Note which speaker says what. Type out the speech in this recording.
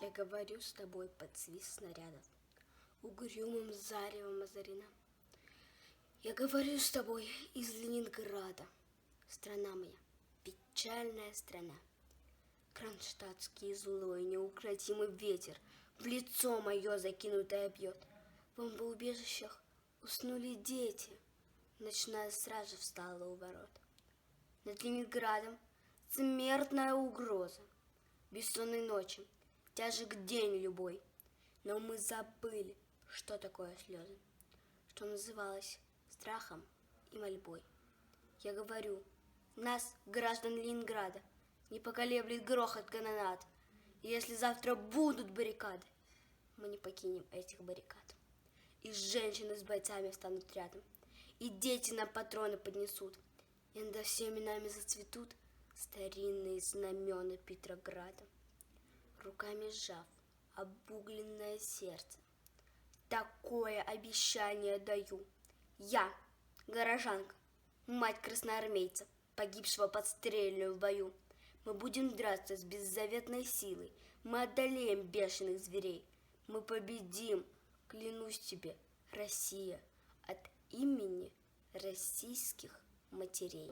Speaker 1: Я говорю с тобой под свист снарядов, угрюмым заревом озарена. Я говорю с тобой из Ленинграда, страна моя, печальная страна. Кронштадтский злой неукротимый ветер в лицо мое закинутое бьет. В бомбоубежищах уснули дети, ночная стража встала у ворот. Над Ленинградом смертная угроза, бессонной ночи, тяжек день любой. Но мы забыли, что такое слезы, что называлось страхом и мольбой. Я говорю, нас, граждан Ленинграда, не поколеблет грохот канонад. И если завтра будут баррикады, мы не покинем этих баррикад. И женщины с бойцами встанут рядом, и дети нам патроны поднесут, и над всеми нами зацветут старинные знамена Петрограда. Руками сжав обугленное сердце, такое обещание даю. Я, горожанка, мать красноармейца, погибшего подстрельную в бою. Мы будем драться с беззаветной силой, мы одолеем бешеных зверей. Мы победим, клянусь тебе, Россия, от имени российских матерей.